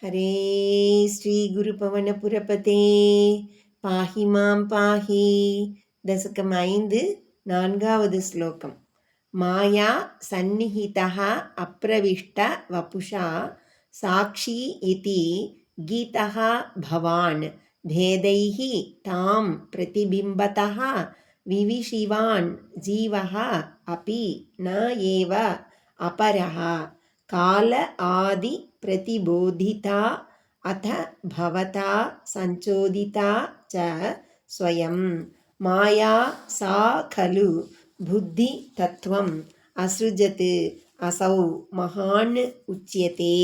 हरे श्रीगुरुपवनपुरपते पाहि मां पाहि दशकम् 5 4வது श्लोकम् माया सन्निहितः अप्रविष्ट वपुषा साक्षी इति गीतः भवान् भेदैः तां प्रतिबिम्बतः विविशिवान् जीवः अपि न एव अपरः काल आदि प्रतिबोधिता अथ भवता संचोदिता च स्वयं माया सा खलु बुद्धि तत्वम् असृजत् असौ महान् उच्यते.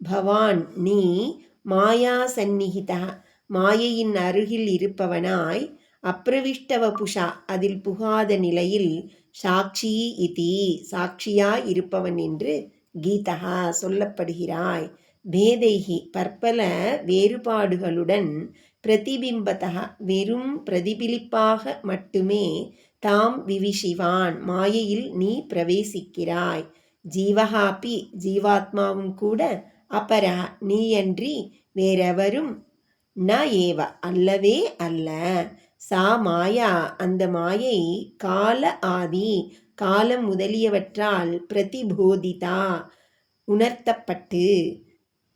பவான் நீ மாயா சந்நிகிதா மாயையின் அருகில் இருப்பவனாய் அப்பிரவிஷ்டவபுஷா அதில் புகாத நிலையில் சாட்சி இதி சாட்சியாய் இருப்பவன் என்று கீதா சொல்லப்படுகிறாய். பேதைகி பற்பல வேறுபாடுகளுடன் பிரதிபிம்பதா வெறும் பிரதிபிலிப்பாக மட்டுமே தாம் விவிஷிவான் மாயையில் நீ பிரவேசிக்கிறாய். ஜீவகாப்பி ஜீவாத்மாவும் கூட அபரா நீயன்றி வேறெவரும் ந ஏவ அல்லவே அல்ல. சா மாயா அந்த மாயை கால ஆதி காலம் முதலியவற்றால் பிரதிபோதிதா உணர்த்தப்பட்டு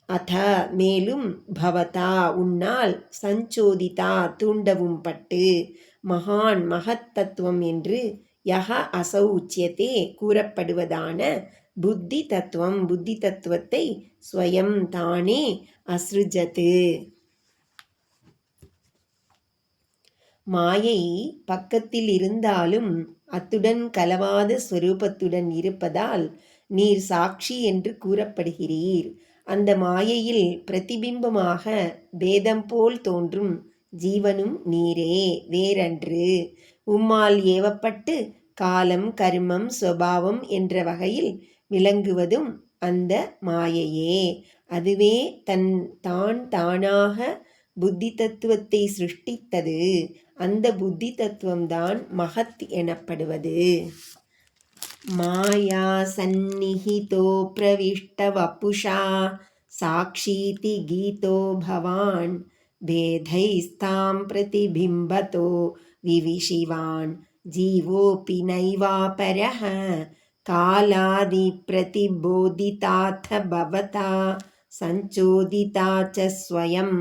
அத மேலும் பவதா உன்னால் சஞ்சோதிதா தூண்டவும் பட்டு மகான் மகத்தத்துவம் என்று யக அசௌ உச்சியத்தே கூறப்படுவதான புத்தி தத்துவம் புத்தி தத்துவத்தை ஸ்வயம் தானே அஸ்ருஜத்து மாயை பக்கத்தில் இருந்தாலும் அத்துடன் கலவாத ஸ்வரூபத்துடன் இருப்பதால் நீர் சாட்சி என்று கூறப்படுகிறீர். அந்த மாயையில் பிரதிபிம்பமாக பேதம் போல் தோன்றும் ஜீவனும் நீரே வேறன்று. உம்மால் ஏவப்பட்டு காலம் கர்மம் சுபாவம் என்ற வகையில் விளங்குவதும் அந்த மாயையே. அதுவே தான் தானாக புத்தி தத்துவத்தை சிருஷ்டித்தது. அந்த புத்தி தத்துவம்தான் மகத் எனப்படுவது. மாயா சந்நிஹிதோ பிரவிஷ்ட வபுஷா சாக்ஷீதி கீதோ பவான் பேதைஸ்தாம் பிரதிபிம்பதோ விவிஷிவான் ஜீவோபி நைவாபரஹ காலாதி பிரதிபோதிதாத பவதா சஞ்சோதிதா ச ஸ்வயம்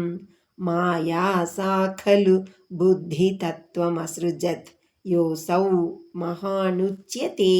மாயா சா खलु புத்தி தத்துவம் அஸ்ருஜத் யோசௌ மகானுச்யதே.